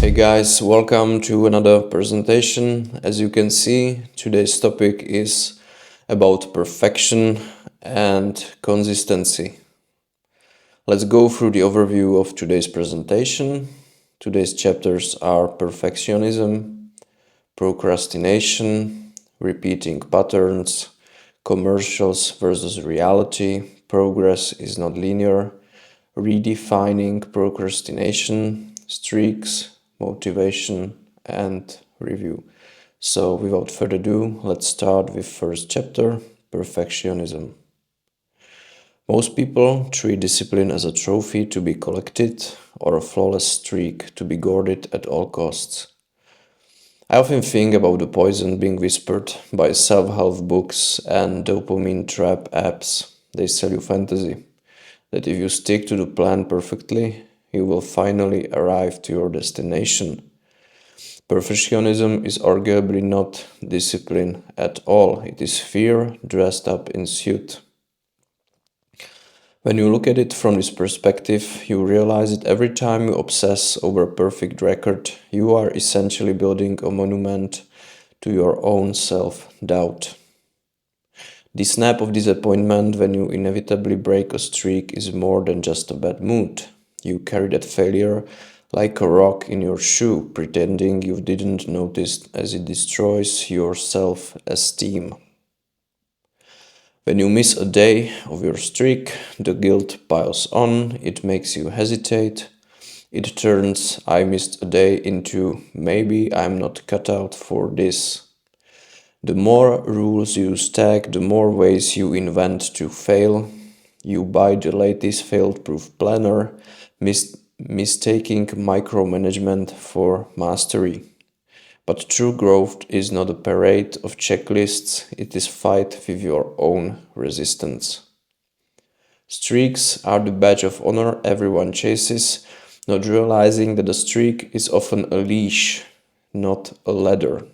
Hey guys, welcome to another presentation. As you can see, today's topic is about perfection and consistency. Let's go through the overview of today's presentation. Today's chapters are perfectionism, procrastination, repeating patterns, commercials versus reality, progress is not linear, redefining procrastination, streaks, motivation, and review. So without further ado, let's start with first chapter, perfectionism. Most people treat discipline as a trophy to be collected or a flawless streak to be guarded at all costs. I often think about the poison being whispered by self-help books and dopamine trap apps. They sell you fantasy that if you stick to the plan perfectly, you will finally arrive to your destination. Perfectionism is arguably not discipline at all. It is fear dressed up in suit. When you look at it from this perspective, you realize that every time you obsess over a perfect record, you are essentially building a monument to your own self-doubt. The snap of disappointment when you inevitably break a streak is more than just a bad mood. You carry that failure like a rock in your shoe, pretending you didn't notice as it destroys your self-esteem. When you miss a day of your streak, the guilt piles on, it makes you hesitate. It turns "I missed a day" into "maybe I'm not cut out for this." The more rules you stack, the more ways you invent to fail. You buy the latest fail-proof planner, mistaking micromanagement for mastery. But true growth is not a parade of checklists, it is fight with your own resistance. Streaks are the badge of honor everyone chases, not realizing that a streak is often a leash, not a ladder.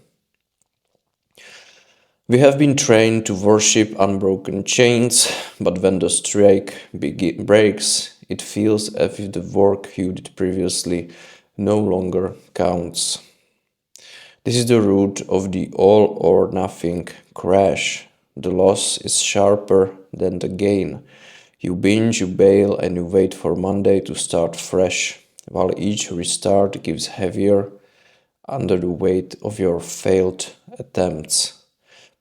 We have been trained to worship unbroken chains, but when the streak breaks, it feels as if the work you did previously no longer counts. This is the root of the all or nothing crash. The loss is sharper than the gain. You binge, you bail, and you wait for Monday to start fresh, while each restart gives heavier under the weight of your failed attempts.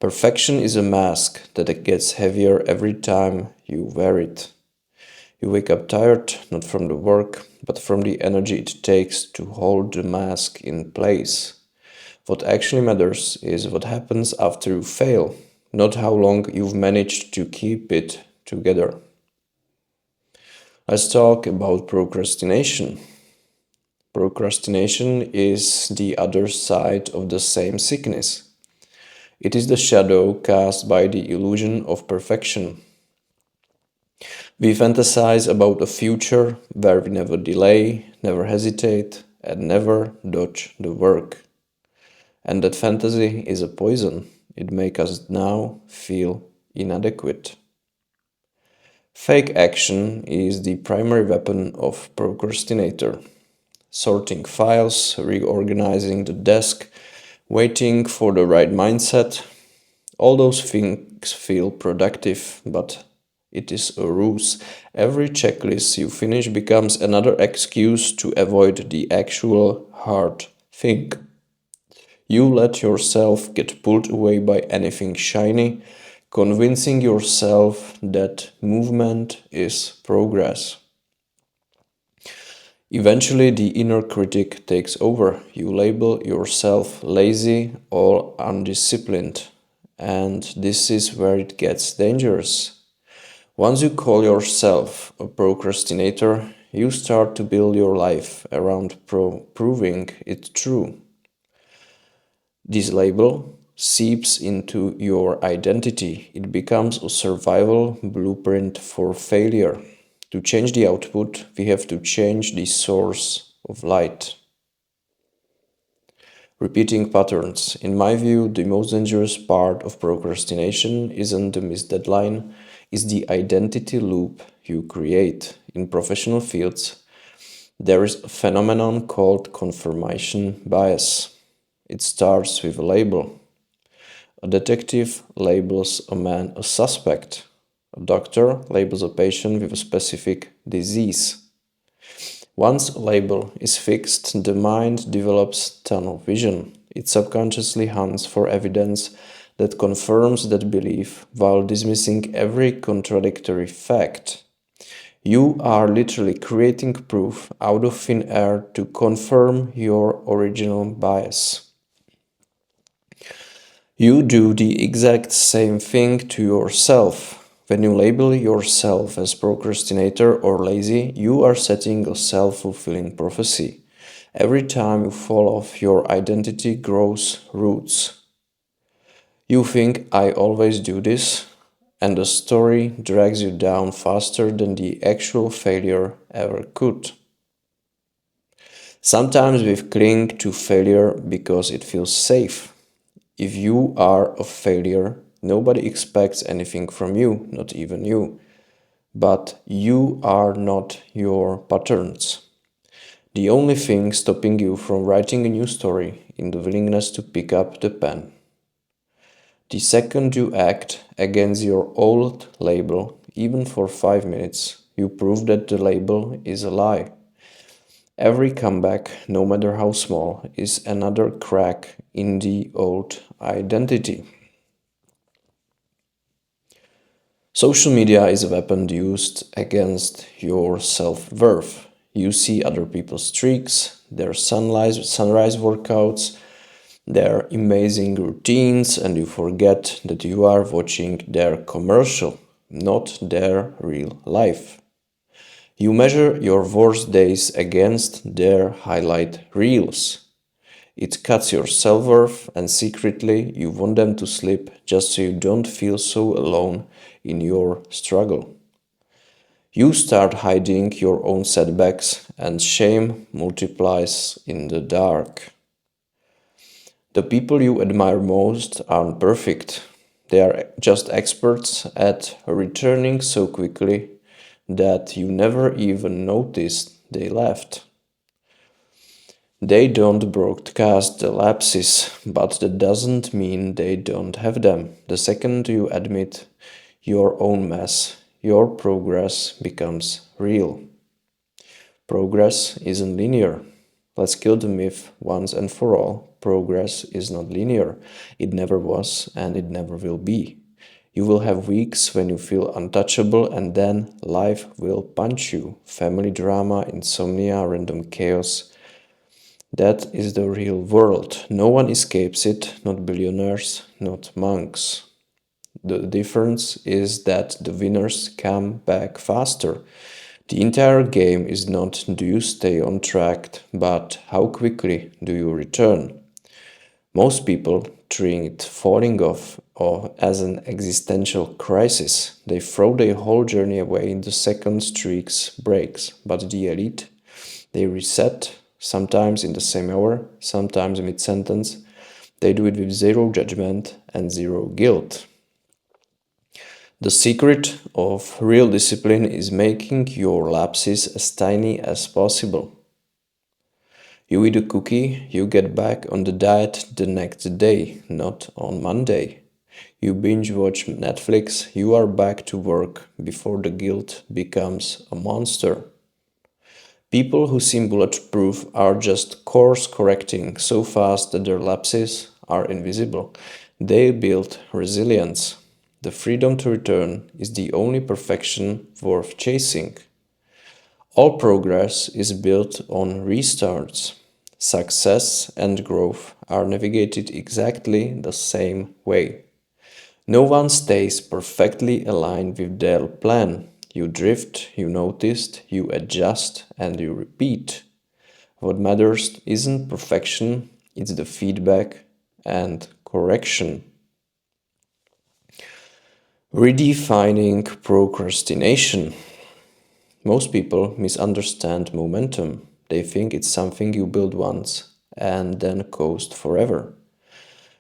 Perfection is a mask that gets heavier every time you wear it. You wake up tired, not from the work, but from the energy it takes to hold the mask in place. What actually matters is what happens after you fail, not how long you've managed to keep it together. Let's talk about procrastination. Procrastination is the other side of the same sickness. It is the shadow cast by the illusion of perfection. We fantasize about a future where we never delay, never hesitate, and never dodge the work. And that fantasy is a poison. It makes us now feel inadequate. Fake action is the primary weapon of procrastinator. Sorting files, reorganizing the desk, waiting for the right mindset. All those things feel productive, but it is a ruse. Every checklist you finish becomes another excuse to avoid the actual hard thing. You let yourself get pulled away by anything shiny, convincing yourself that movement is progress. Eventually, the inner critic takes over. You label yourself lazy or undisciplined, and this is where it gets dangerous. Once you call yourself a procrastinator, you start to build your life around proving it true. This label seeps into your identity. It becomes a survival blueprint for failure. To change the output, we have to change the source of light. Repeating patterns. In my view, the most dangerous part of procrastination isn't the missed deadline, it's the identity loop you create. In professional fields, There is a phenomenon called confirmation bias. It starts with a label. A detective labels a man a suspect. A doctor labels a patient with a specific disease. Once a label is fixed, the mind develops tunnel vision. It subconsciously hunts for evidence that confirms that belief while dismissing every contradictory fact. You are literally creating proof out of thin air to confirm your original bias. You do the exact same thing to yourself. When you label yourself as procrastinator or lazy, you are setting a self-fulfilling prophecy. Every time you fall off, your identity grows roots. You think, I always do this, and the story drags you down faster than the actual failure ever could. Sometimes we cling to failure because it feels safe. If you are a failure, nobody expects anything from you, not even you. But you are not your patterns. The only thing stopping you from writing a new story is the willingness to pick up the pen. The second you act against your old label, even for 5 minutes, you prove that the label is a lie. Every comeback, no matter how small, is another crack in the old identity. Social media is a weapon used against your self-worth. You see other people's streaks, their sunrise workouts, their amazing routines, and you forget that you are watching their commercial, not their real life. You measure your worst days against their highlight reels. It cuts your self-worth, and secretly you want them to slip just so you don't feel so alone in your struggle. You start hiding your own setbacks, and shame multiplies in the dark. The people you admire most aren't perfect. They are just experts at returning so quickly that you never even noticed they left. They don't broadcast the lapses, but that doesn't mean they don't have them. The second you admit your own mess, your progress becomes real. Progress isn't linear. Let's kill the myth once and for all. Progress is not linear. It never was and it never will be. You will have weeks when you feel untouchable, and then life will punch you. Family drama, insomnia, random chaos. That is the real world. No one escapes it, not billionaires, not monks. The difference is that the winners come back faster. The entire game is not do you stay on track, but how quickly do you return. Most people treat falling off as an existential crisis. They throw their whole journey away in the second streaks breaks. But the elite, they reset, sometimes in the same hour, sometimes mid-sentence. They do it with zero judgment and zero guilt. The secret of real discipline is making your lapses as tiny as possible. You eat a cookie, you get back on the diet the next day, not on Monday. You binge watch Netflix, you are back to work before the guilt becomes a monster. People who seem bulletproof are just course correcting so fast that their lapses are invisible. They build resilience. The freedom to return is the only perfection worth chasing. All progress is built on restarts. Success and growth are navigated exactly the same way. No one stays perfectly aligned with their plan. You drift, you notice, you adjust, and you repeat. What matters isn't perfection, it's the feedback and correction. Redefining procrastination. Most people misunderstand momentum. They think it's something you build once and then coast forever.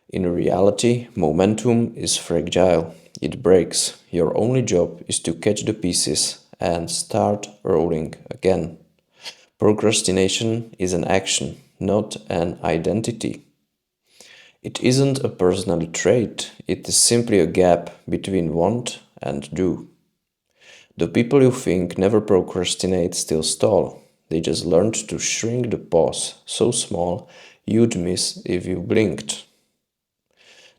In reality, momentum is fragile. It breaks. Your only job is to catch the pieces and start rolling again. Procrastination is an action, not an identity. It isn't a personality trait, it is simply a gap between want and do. The people you think never procrastinate still stall. They just learned to shrink the pause so small you'd miss if you blinked.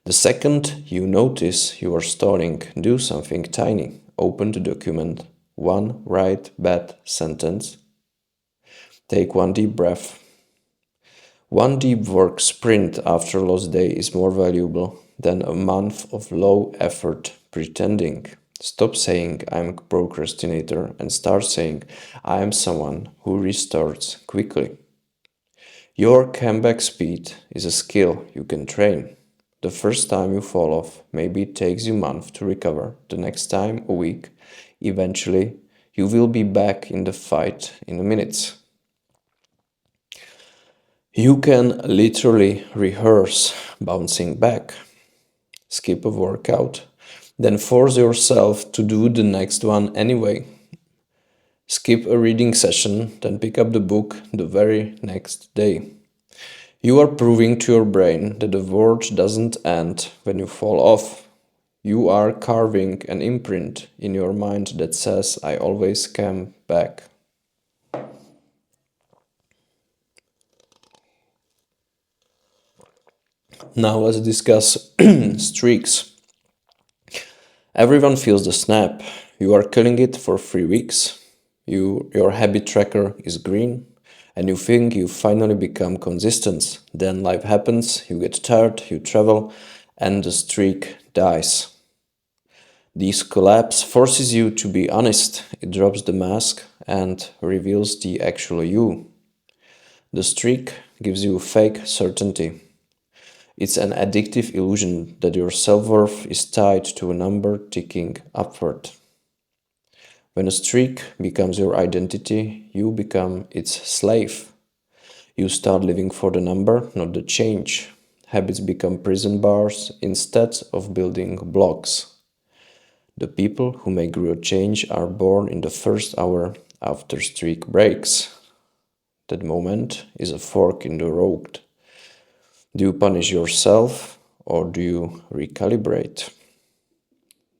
The second you notice you are stalling, do something tiny. Open the document. One right bad sentence. Take one deep breath. One deep work sprint after a lost day is more valuable than a month of low effort pretending. Stop saying I'm a procrastinator and start saying I am someone who restarts quickly. Your comeback speed is a skill you can train. The first time you fall off, maybe it takes you a month to recover. The next time, a week. Eventually, you will be back in the fight in a minute. You can literally rehearse bouncing back. Skip a workout, then force yourself to do the next one anyway. Skip a reading session, then pick up the book the very next day. You are proving to your brain that the world doesn't end when you fall off. You are carving an imprint in your mind that says, I always come back. Now let's discuss streaks. Everyone feels the snap. You are killing it for 3 weeks. Your habit tracker is green. And you think you finally become consistent. Then life happens, you get tired, you travel, and the streak dies. This collapse forces you to be honest. It drops the mask and reveals the actual you. The streak gives you fake certainty. It's an addictive illusion that your self-worth is tied to a number ticking upward. When a streak becomes your identity, you become its slave. You start living for the number, not the change. Habits become prison bars instead of building blocks. The people who make real change are born in the first hour after streak breaks. That moment is a fork in the road. Do you punish yourself or do you recalibrate?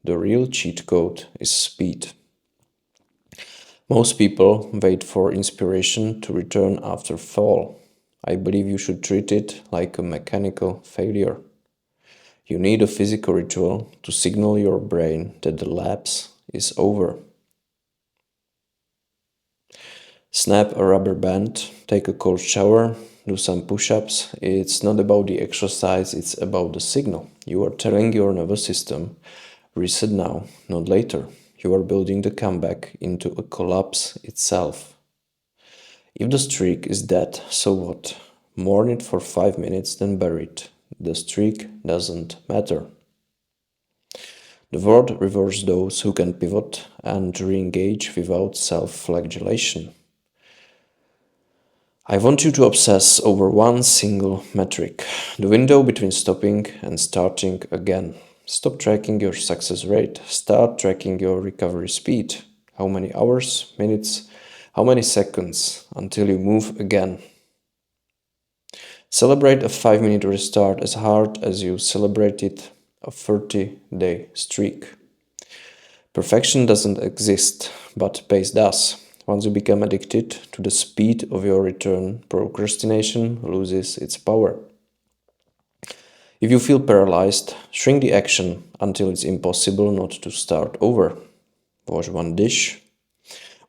The real cheat code is speed. Most people wait for inspiration to return after fall. I believe you should treat it like a mechanical failure. You need a physical ritual to signal your brain that the lapse is over. Snap a rubber band, take a cold shower, do some push-ups. It's not about the exercise, it's about the signal. You are telling your nervous system, reset now, not later. You are building the comeback into a collapse itself. If the streak is dead, so what? Mourn it for 5 minutes, then bury it. The streak doesn't matter. The world rewards those who can pivot and re-engage without self-flagellation. I want you to obsess over one single metric, the window between stopping and starting again. Stop tracking your success rate. Start tracking your recovery speed. How many hours, minutes, how many seconds until you move again. Celebrate a 5-minute restart as hard as you celebrated a 30-day streak. Perfection doesn't exist, but pace does. Once you become addicted to the speed of your return, procrastination loses its power. If you feel paralyzed, shrink the action until it's impossible not to start over. Wash one dish,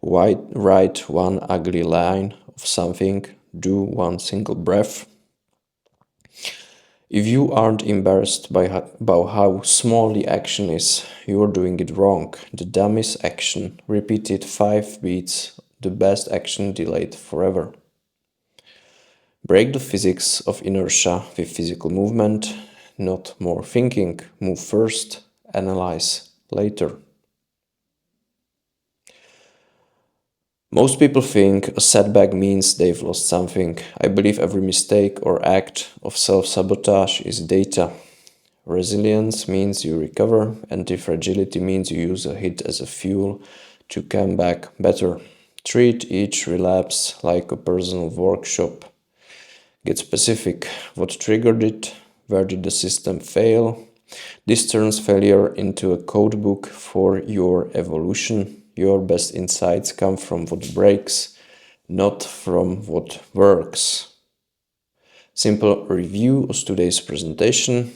write one ugly line of something, do one single breath. If you aren't embarrassed about how small the action is, you are doing it wrong. The dumbest action repeated 5 beats, the best action delayed forever. Break the physics of inertia with physical movement, not more thinking. Move first, analyze later. Most people think a setback means they've lost something. I believe every mistake or act of self-sabotage is data. Resilience means you recover, anti-fragility means you use a hit as a fuel to come back better. Treat each relapse like a personal workshop. Get specific. What triggered it? Where did the system fail? This turns failure into a code book for your evolution. Your best insights come from what breaks, not from what works. Simple review of today's presentation.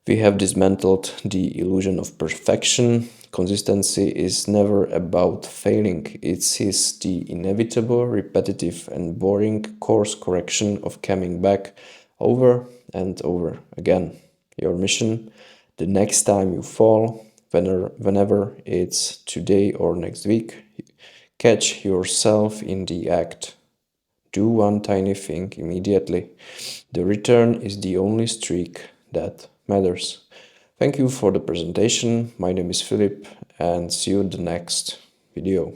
We have dismantled the illusion of perfection. Consistency is never about failing. It is the inevitable, repetitive, and boring course correction of coming back over and over again. Your mission: the next time you fall, whenever it's today or next week, catch yourself in the act. Do one tiny thing immediately. The return is the only streak that matters. Thank you for the presentation. My name is Filip, and see you in the next video.